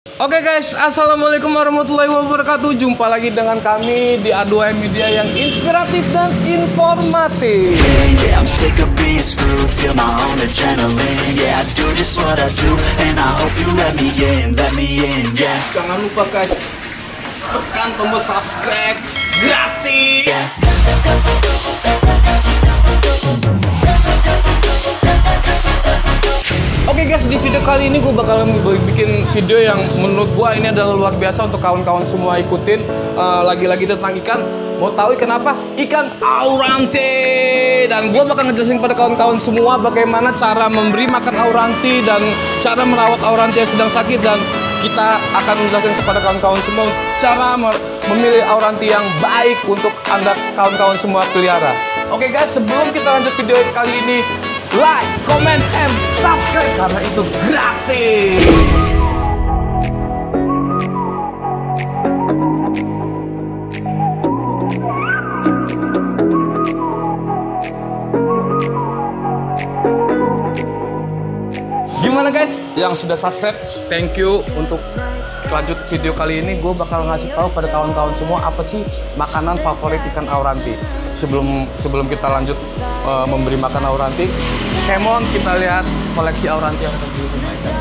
Oke guys, assalamualaikum warahmatullahi wabarakatuh. Jumpa lagi dengan kami di A2M Media yang inspiratif dan informatif. Yeah, I'm sick of being screwed, feel my own adrenaline. Yeah, I do just what I do, and I hope you let me in, yeah. Jangan lupa guys, tekan tombol subscribe gratis. Yeah. Oke guys, di video kali ini gue bakal bikin video yang menurut gue ini adalah luar biasa untuk kawan-kawan semua ikutin. Lagi-lagi tentang ikan. Mau tahu ikan apa? Ikan auranti. Dan gue bakal ngejelasin pada kawan-kawan semua bagaimana cara memberi makan auranti dan cara merawat auranti yang sedang sakit. Dan kita akan menjelaskan kepada kawan-kawan semua cara memilih auranti yang baik untuk anda kawan-kawan semua pelihara. Oke guys, sebelum kita lanjut video kali ini, like, comment, and subscribe karena itu gratis. Gimana guys yang sudah subscribe? Thank you. Untuk lanjut video kali ini gue bakal ngasih tahu pada kawan-kawan semua apa sih makanan favorit ikan auranti. Sebelum kita lanjut memberi makan auranti, come on kita lihat koleksi auranti yang ada di rumah ikan.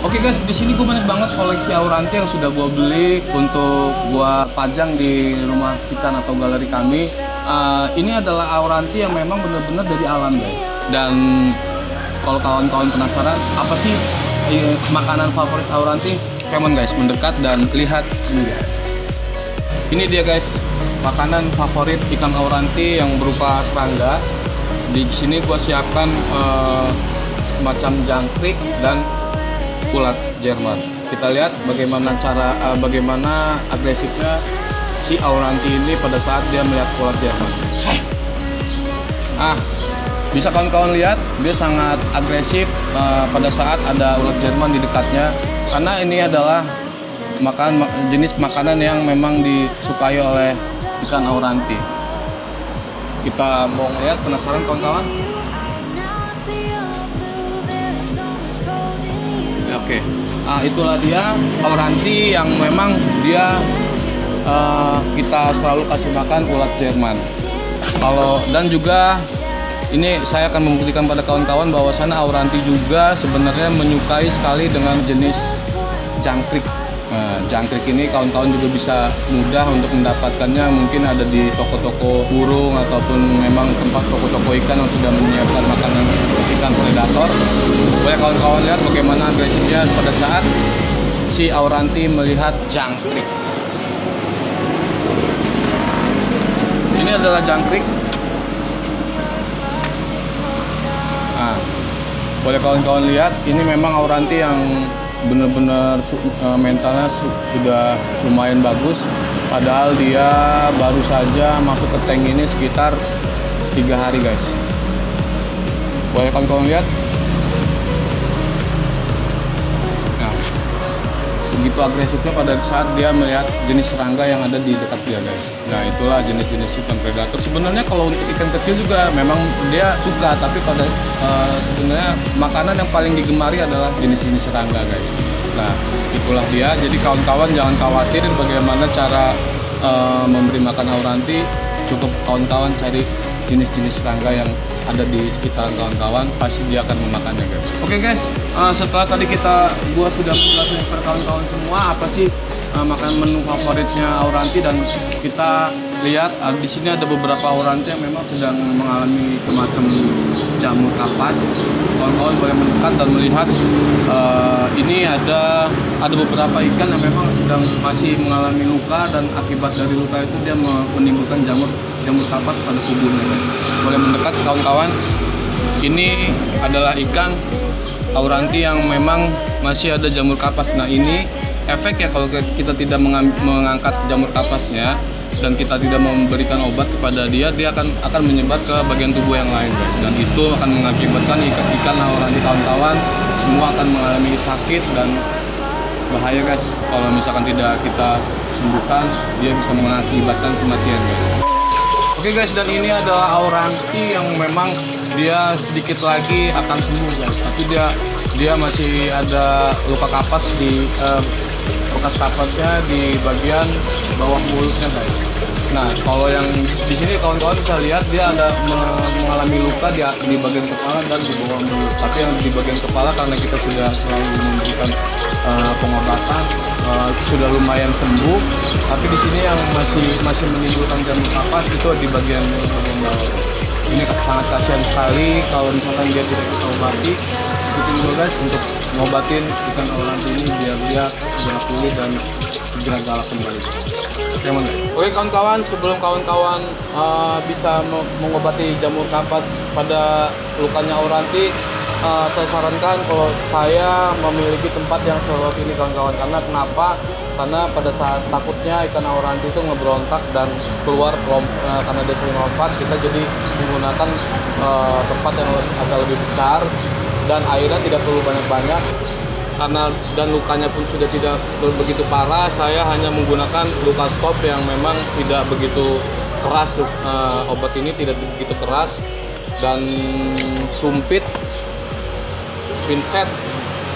Oke guys, di sini gue banyak banget koleksi auranti yang sudah gue beli untuk gue pajang di rumah ikan atau galeri kami. Ini adalah auranti yang memang benar-benar dari alam guys. Dan kalau kawan-kawan penasaran apa sih makanan favorit auranti, come on guys, mendekat dan lihat ini guys. Ini dia guys, makanan favorit ikan auranti yang berupa serangga. Di sini gua siapkan semacam jangkrik dan ulat Jerman. Kita lihat bagaimana agresifnya si auranti ini pada saat dia melihat ulat Jerman. Bisa kawan-kawan lihat, dia sangat agresif pada saat ada ulat Jerman di dekatnya. Karena ini adalah jenis makanan yang memang disukai oleh ikan auranti. Kita mau lihat, penasaran kawan-kawan? Ya, oke. Itulah dia auranti yang memang dia kita selalu kasih makan ulat Jerman. Dan juga ini saya akan membuktikan pada kawan-kawan bahwasanya auranti juga sebenarnya menyukai sekali dengan jenis jangkrik. Jangkrik ini kawan-kawan juga bisa mudah untuk mendapatkannya, mungkin ada di toko-toko burung ataupun memang tempat toko-toko ikan yang sudah menyiapkan makanan ikan predator. Boleh kawan-kawan lihat bagaimana agresifnya pada saat si auranti melihat jangkrik. Ini adalah jangkrik. Boleh kawan-kawan lihat, ini memang auranti yang benar-benar mentalnya sudah lumayan bagus. Padahal dia baru saja masuk ke tank ini sekitar 3 hari guys. Boleh kawan-kawan lihat. Nah, begitu agresifnya pada saat dia melihat jenis serangga yang ada di dekat dia guys. Nah, itulah jenis-jenis ikan predator. Sebenarnya kalau untuk ikan kecil juga memang dia suka, tapi pada sebenarnya makanan yang paling digemari adalah jenis-jenis serangga guys. Nah, itulah dia. Jadi kawan-kawan jangan khawatir bagaimana cara memberi makan auranti. Cukup kawan-kawan cari jenis-jenis serangga yang ada di sekitaran kawan-kawan, pasti dia akan memakannya guys. Oke guys, setelah tadi gua sudah menjelaskan kepada kawan-kawan semua apa sih makanan menu favoritnya auranti, dan kita lihat di sini ada beberapa auranti yang memang sedang mengalami semacam jamur kapas. Kawan-kawan boleh mendekat dan melihat ini ada beberapa ikan yang memang sedang masih mengalami luka, dan akibat dari luka itu dia menimbulkan jamur kapas pada tubuhnya. Boleh mendekat kawan-kawan. Ini adalah ikan auranti yang memang masih ada jamur kapas. Nah, ini efek ya kalau kita tidak mengangkat jamur kapasnya dan kita tidak memberikan obat kepada dia akan menyebar ke bagian tubuh yang lain guys, dan itu akan mengakibatkan ikan auranti kawan-kawan semua akan mengalami sakit dan bahaya guys. Kalau misalkan tidak kita sembuhkan, dia bisa mengakibatkan kematian guys. Oke guys, dan ini adalah auranti yang memang dia sedikit lagi akan sembuh guys, tapi dia dia masih ada luka kapas di bekas kapasnya di bagian bawah mulutnya guys. Nah kalau yang di sini kawan-kawan bisa lihat dia ada mengalami luka di bagian kepala dan di bawah mulut. Tapi yang di bagian kepala karena kita sudah selalu memberikan pengobatan sudah lumayan sembuh. Tapi di sini yang masih menimbulkan jamur kapas itu di bagian bawah. Ini sangat kasihan sekali kalau misalkan dia tidak kita obati. Ikutin dulu guys untuk ngobatin ikan auranti ini biar dia segera pulih dan segera galak kembali. Oke kawan-kawan, sebelum kawan-kawan bisa mengobati jamur kapas pada lukanya auranti, saya sarankan kalau saya memiliki tempat yang seluas ini kawan-kawan. Karena kenapa? Karena pada saat takutnya ikan auranti itu ngeberontak dan keluar karena dia sering lompat, kita jadi menggunakan tempat yang agak lebih besar dan airnya tidak perlu banyak-banyak. Karena dan lukanya pun sudah tidak begitu parah, saya hanya menggunakan luka stop yang memang tidak begitu keras. Obat ini tidak begitu keras dan sumpit pinset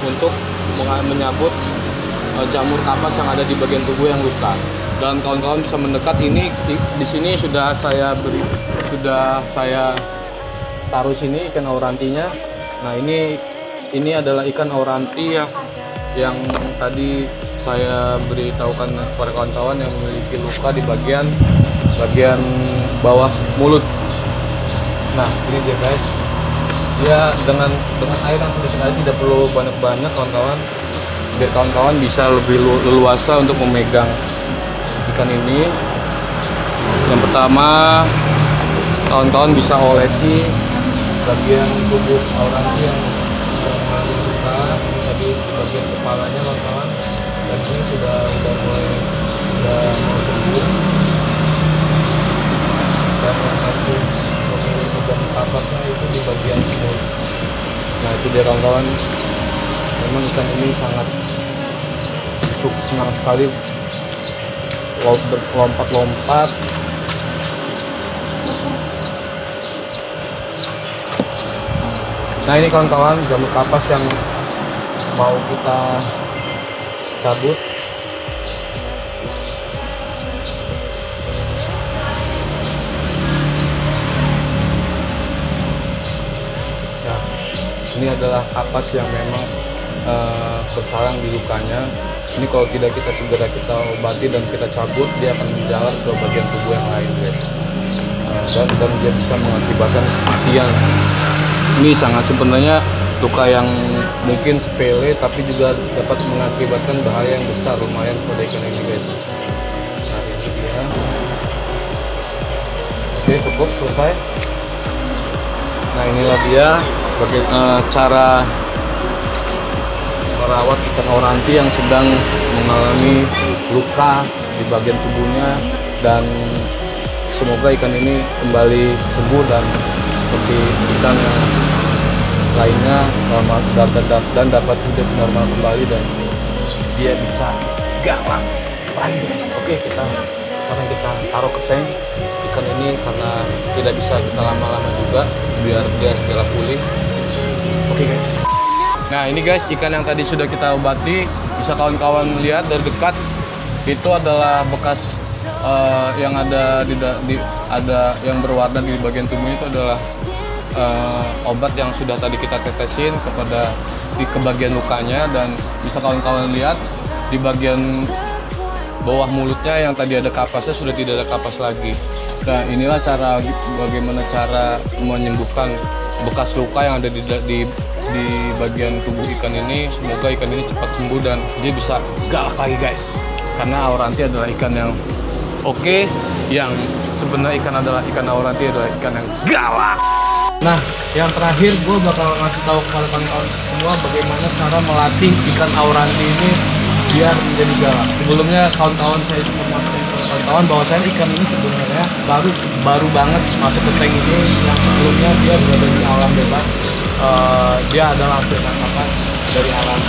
untuk menyabut jamur kapas yang ada di bagian tubuh yang luka. Dan kawan-kawan bisa mendekat. Ini di sini sudah saya taruh sini ikan aurantinya. Nah ini adalah ikan auranti yang tadi saya beritahukan kepada kawan-kawan yang memiliki luka di bagian bawah mulut. Nah ini dia guys, dia dengan air yang sedikit aja, tidak perlu banyak-banyak kawan-kawan, biar kawan-kawan bisa lebih leluasa untuk memegang ikan ini. Yang pertama kawan-kawan bisa olesi bagian tubuh auranti yang luka tadi, bagian kepalanya kawan-kawan, dan ini sudah mulai sembuh. Dan yang masih memiliki jamur kapasnya itu di bagian mulut. Nah itu dia kawan-kawan, memang ikan ini sangat senang sekali berlompat-lompat. Nah ini kawan-kawan jamur kapas yang mau kita cabut. Nah ini adalah kapas yang memang bersarang di lukanya. Ini kalau tidak kita segera kita obati dan kita cabut, dia akan menjalar ke bagian tubuh yang lain guys. Dan dia bisa mengakibatkan kematian. Ini sangat sebenarnya luka yang mungkin sepele tapi juga dapat mengakibatkan bahaya yang besar lumayan pada ikan ini guys. Nah ini dia. Oke cukup, selesai. Nah inilah dia cara merawat ikan auranti yang sedang mengalami luka di bagian tubuhnya, dan semoga ikan ini kembali sembuh dan seperti ikan yang lainnya normal dan dapat hidup normal kembali dan dia bisa galak lagi guys. Oke, sekarang kita taruh ke tank ikan ini karena tidak bisa kita lama-lama juga biar dia segera pulih. Oke guys. Nah ini guys ikan yang tadi sudah kita obati, bisa kawan-kawan lihat dari dekat itu adalah bekas yang ada ada yang berwarna di bagian tubuhnya itu adalah obat yang sudah tadi kita tetesin ke bagian lukanya, dan bisa kawan-kawan lihat di bagian bawah mulutnya yang tadi ada kapasnya sudah tidak ada kapas lagi. Nah inilah bagaimana cara menyembuhkan bekas luka yang ada di bagian tubuh ikan ini. Semoga ikan ini cepat sembuh dan dia bisa galak lagi guys, karena auranti adalah ikan yang oke, yang sebenarnya ikan auranti adalah ikan yang galak. Nah yang terakhir gue bakal ngasih tahu kepada kawan-kawan semua bagaimana cara melatih ikan auranti ini biar menjadi galak. Sebelumnya kawan-kawan saya memastikan kawan-kawan bahwa ikan ini sebenarnya baru banget masuk ke tank ini, yang sebelumnya dia berada di alam bebas. Dia adalah hasil tangkapan dari alam,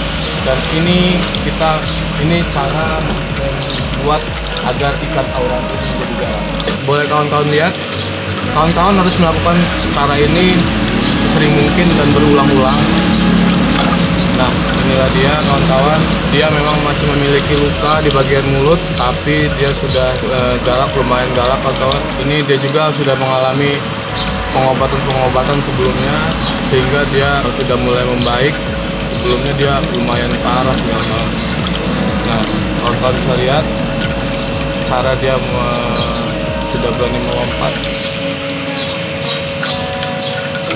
dan ini cara membuat agar ikan auranti ini menjadi galak. Boleh kawan-kawan lihat, kawan-kawan harus melakukan cara ini sesering mungkin dan berulang-ulang. Nah, inilah dia kawan-kawan. Dia memang masih memiliki luka di bagian mulut, tapi dia sudah galak, lumayan galak kawan-kawan. Ini dia juga sudah mengalami pengobatan sebelumnya, sehingga dia sudah mulai membaik. Sebelumnya dia lumayan parah kawan-kawan. Nah, kawan-kawan bisa lihat cara dia sudah berani melompat.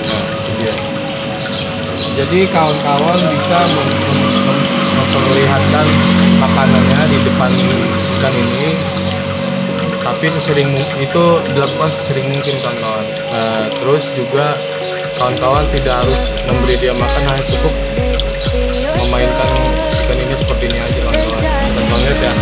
Nah, itu dia. Jadi kawan-kawan bisa memperlihatkan makanannya di depan ikan ini, tapi sesering itu dilakukan sesering mungkin kawan-kawan. Terus juga kawan-kawan tidak harus memberi dia makan, hanya cukup memainkan ikan ini seperti ini aja kawan-kawan. Kawan-kawan lihat ya.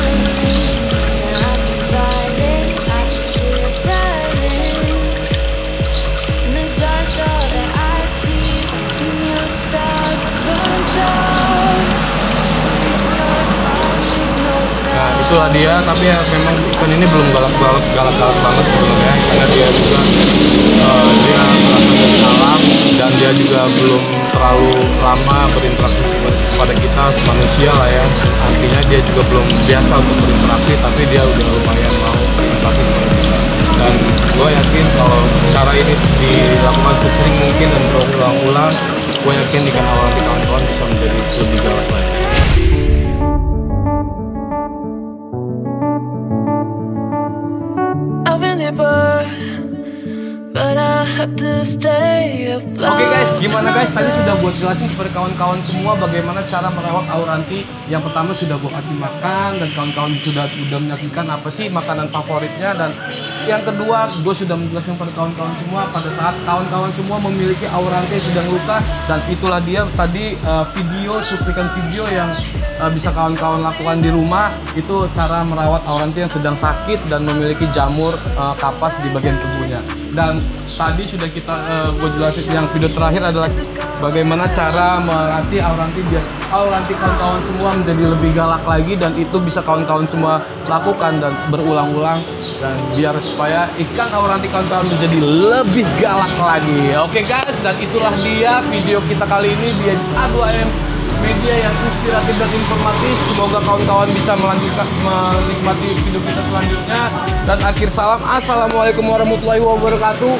Nah, itulah dia, tapi ya memang ikan ini belum galak banget sebenarnya, karena dia juga dia merasa bersalah, dan dia juga belum terlalu lama berinteraksi kepada kita manusia lah ya. Artinya dia juga belum biasa untuk berinteraksi, tapi dia udah lumayan mau berinteraksi kepada kita. Dan gue yakin kalau cara ini dilakukan sesering mungkin dan berulang-ulang, gue yakin ikan awalan di kawan-kawan bisa menjadi lebih galak lagi. Oke guys, gimana guys? Tadi sudah buat jelasin kepada kawan-kawan semua bagaimana cara merawat auranti. Yang pertama sudah gue kasih makan, dan kawan-kawan sudah menyaksikan apa sih makanan favoritnya. Dan yang kedua, gue sudah menjelaskan kepada kawan-kawan semua pada saat kawan-kawan semua memiliki auranti yang sedang luka. Dan itulah dia tadi cuplikan video yang bisa kawan-kawan lakukan di rumah. Itu cara merawat auranti yang sedang sakit dan memiliki jamur kapas di bagian tubuhnya. Dan tadi sudah gue jelasin, yang video terakhir adalah bagaimana cara melatih auranti biar auranti kawan-kawan semua menjadi lebih galak lagi, dan itu bisa kawan-kawan semua lakukan dan berulang-ulang, dan biar supaya ikan auranti kawan-kawan menjadi lebih galak lagi. Oke guys, dan itulah dia video kita kali ini di A2M Media yang inspiratif dan informatif. Semoga kawan-kawan bisa menikmati video kita selanjutnya. Dan akhir salam, assalamualaikum warahmatullahi wabarakatuh.